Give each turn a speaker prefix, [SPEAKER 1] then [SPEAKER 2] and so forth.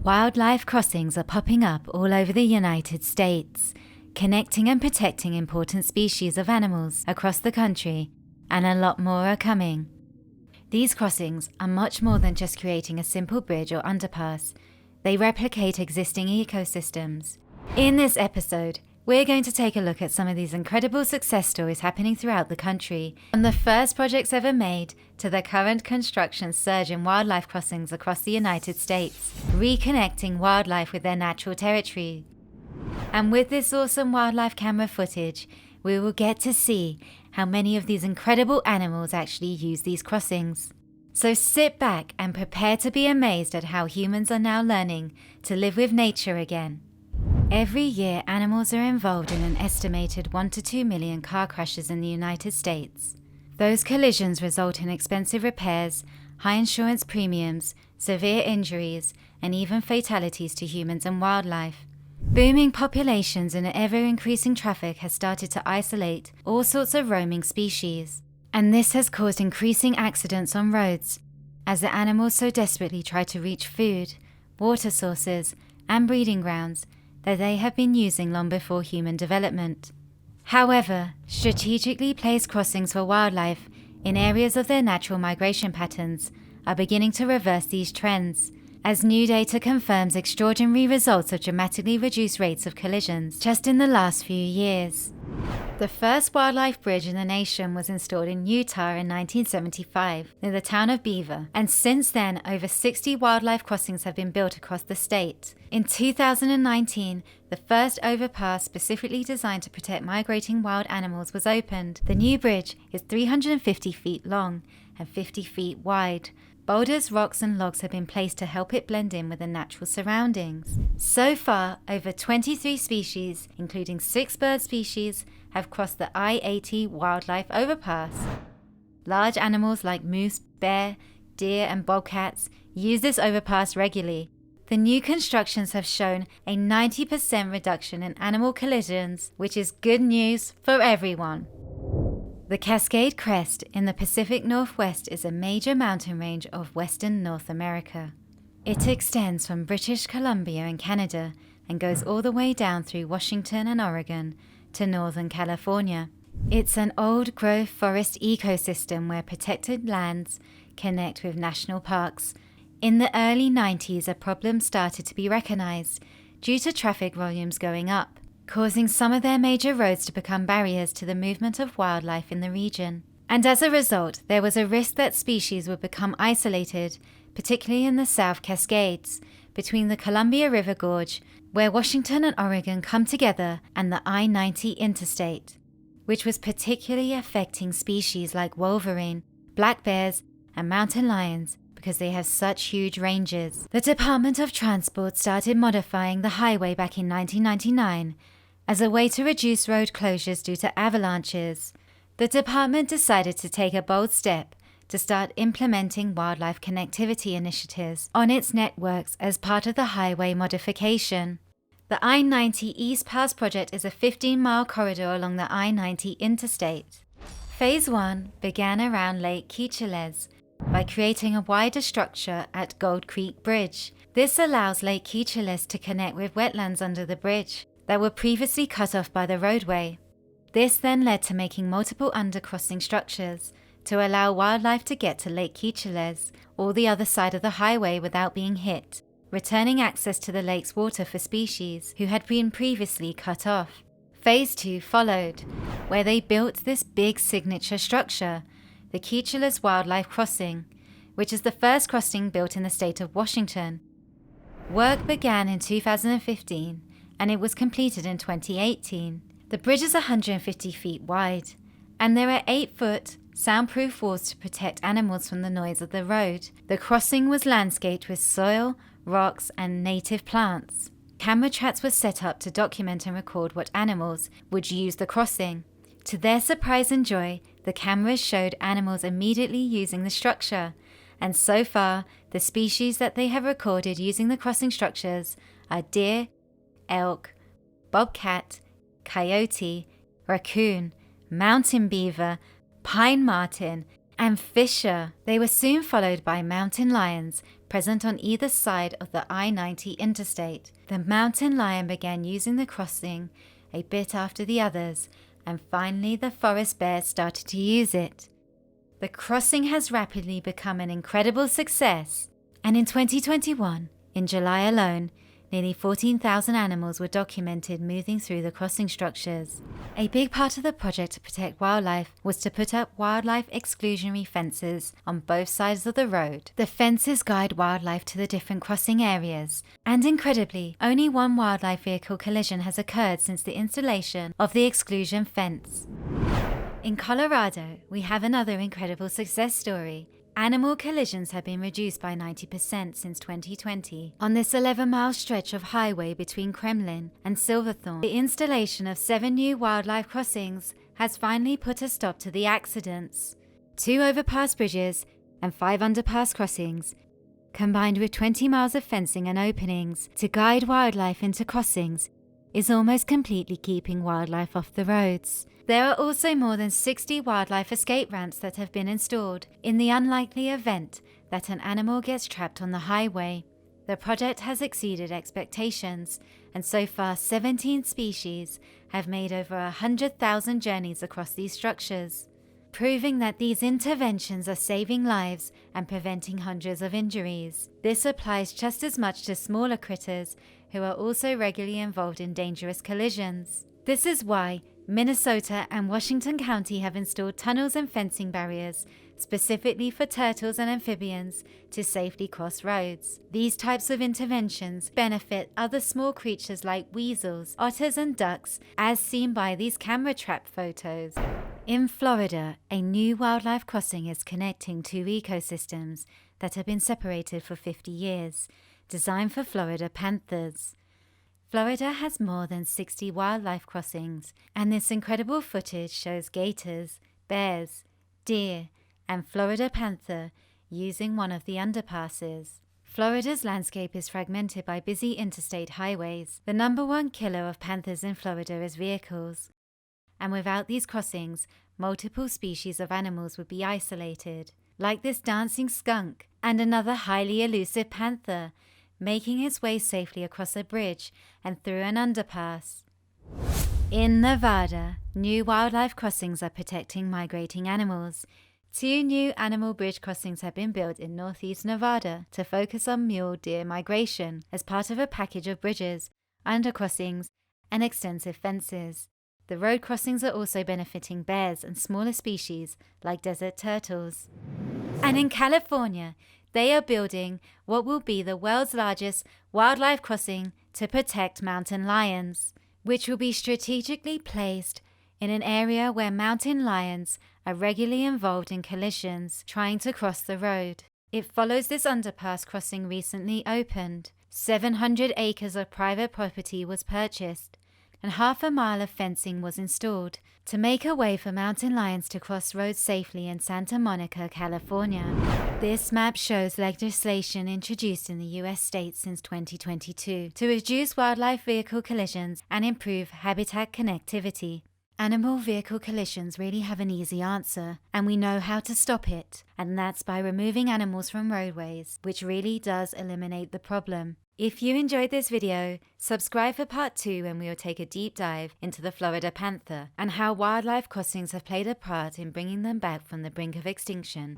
[SPEAKER 1] Wildlife crossings are popping up all over the United States, connecting and protecting important species of animals across the country, and a lot more are coming. These crossings are much more than just creating a simple bridge or underpass. They replicate existing ecosystems. In this episode, we're going to take a look at some of these incredible success stories happening throughout the country, from the first projects ever made to the current construction surge in wildlife crossings across the United States, reconnecting wildlife with their natural territory. And with this awesome wildlife camera footage, we will get to see how many of these incredible animals actually use these crossings. So sit back and prepare to be amazed at how humans are now learning to live with nature again. Every year, animals are involved in an estimated 1 to 2 million car crashes in the United States. Those collisions result in expensive repairs, high insurance premiums, severe injuries, and even fatalities to humans and wildlife. Booming populations and ever-increasing traffic has started to isolate all sorts of roaming species, and this has caused increasing accidents on roads, as the animals so desperately try to reach food, water sources, and breeding grounds that they have been using long before human development. However, strategically placed crossings for wildlife in areas of their natural migration patterns are beginning to reverse these trends, as new data confirms extraordinary results of dramatically reduced rates of collisions just in the last few years. The first wildlife bridge in the nation was installed in Utah in 1975 near the town of Beaver, and since then over 60 wildlife crossings have been built across the state. In 2019, the first overpass specifically designed to protect migrating wild animals was opened. The new bridge is 350 feet long and 50 feet wide. Boulders, rocks and logs have been placed to help it blend in with the natural surroundings. So far, over 23 species, including 6 bird species, have crossed the I-80 wildlife overpass. Large animals like moose, bear, deer and bobcats use this overpass regularly. The new constructions have shown a 90% reduction in animal collisions, which is good news for everyone. The Cascade Crest in the Pacific Northwest is a major mountain range of western North America. It extends from British Columbia in Canada and goes all the way down through Washington and Oregon to northern California. It's an old-growth forest ecosystem where protected lands connect with national parks. In the early 90s, a problem started to be recognized due to traffic volumes going up, causing some of their major roads to become barriers to the movement of wildlife in the region. And as a result, there was a risk that species would become isolated, particularly in the South Cascades, between the Columbia River Gorge, where Washington and Oregon come together, and the I-90 Interstate, which was particularly affecting species like wolverine, black bears, and mountain lions, because they have such huge ranges. The Department of Transport started modifying the highway back in 1999 as a way to reduce road closures due to avalanches. The department decided to take a bold step to start implementing wildlife connectivity initiatives on its networks as part of the highway modification. The I-90 East Pass project is a 15-mile corridor along the I-90 Interstate. Phase 1 began around Lake Keechiles by creating a wider structure at Gold Creek Bridge. This allows Lake Keechiles to connect with wetlands under the bridge that were previously cut off by the roadway. This then led to making multiple undercrossing structures to allow wildlife to get to Lake Keechiles or the other side of the highway without being hit, returning access to the lake's water for species who had been previously cut off. Phase 2 followed, where they built this big signature structure, the Keechiles Wildlife Crossing, which is the first crossing built in the state of Washington. Work began in 2015, and it was completed in 2018. The bridge is 150 feet wide, and there are 8-foot, soundproof walls to protect animals from the noise of the road. The crossing was landscaped with soil, rocks, and native plants. Camera traps were set up to document and record what animals would use the crossing. To their surprise and joy, the cameras showed animals immediately using the structure, and so far, the species that they have recorded using the crossing structures are deer, elk, bobcat, coyote, raccoon, mountain beaver, pine marten, and fisher. They were soon followed by mountain lions, present on either side of the I-90 interstate. The mountain lion began using the crossing a bit after the others, and finally the forest bear started to use it. The crossing has rapidly become an incredible success, and in 2021, in July alone, nearly 14,000 animals were documented moving through the crossing structures. A big part of the project to protect wildlife was to put up wildlife exclusionary fences on both sides of the road. The fences guide wildlife to the different crossing areas, and incredibly, only one wildlife vehicle collision has occurred since the installation of the exclusion fence. In Colorado, we have another incredible success story. Animal collisions have been reduced by 90% since 2020. On this 11-mile stretch of highway between Kremmling and Silverthorne, the installation of 7 new wildlife crossings has finally put a stop to the accidents. 2 overpass bridges and 5 underpass crossings, combined with 20 miles of fencing and openings to guide wildlife into crossings, is almost completely keeping wildlife off the roads. There are also more than 60 wildlife escape ramps that have been installed in the unlikely event that an animal gets trapped on the highway. The project has exceeded expectations, and so far 17 species have made over 100,000 journeys across these structures, proving that these interventions are saving lives and preventing hundreds of injuries. This applies just as much to smaller critters who are also regularly involved in dangerous collisions. This is why Minnesota and Washington County have installed tunnels and fencing barriers specifically for turtles and amphibians to safely cross roads. These types of interventions benefit other small creatures like weasels, otters and ducks, as seen by these camera trap photos. In Florida, a new wildlife crossing is connecting 2 ecosystems that have been separated for 50 years, designed for Florida panthers. Florida has more than 60 wildlife crossings, and this incredible footage shows gators, bears, deer, and Florida panther using one of the underpasses. Florida's landscape is fragmented by busy interstate highways. The #1 killer of panthers in Florida is vehicles, and without these crossings, multiple species of animals would be isolated, like this dancing skunk and another highly elusive panther, making its way safely across a bridge and through an underpass. In Nevada, new wildlife crossings are protecting migrating animals. 2 new animal bridge crossings have been built in northeast Nevada to focus on mule deer migration as part of a package of bridges, undercrossings, and extensive fences. The road crossings are also benefiting bears and smaller species like desert turtles. And in California, they are building what will be the world's largest wildlife crossing to protect mountain lions, which will be strategically placed in an area where mountain lions are regularly involved in collisions trying to cross the road. It follows this underpass crossing recently opened. 700 acres of private property was purchased, and half a mile of fencing was installed to make a way for mountain lions to cross roads safely in Santa Monica, California. This map shows legislation introduced in the U.S. states since 2022 to reduce wildlife vehicle collisions and improve habitat connectivity. Animal vehicle collisions really have an easy answer, and we know how to stop it, and that's by removing animals from roadways, which really does eliminate the problem. If you enjoyed this video, subscribe for part 2 when we will take a deep dive into the Florida panther and how wildlife crossings have played a part in bringing them back from the brink of extinction.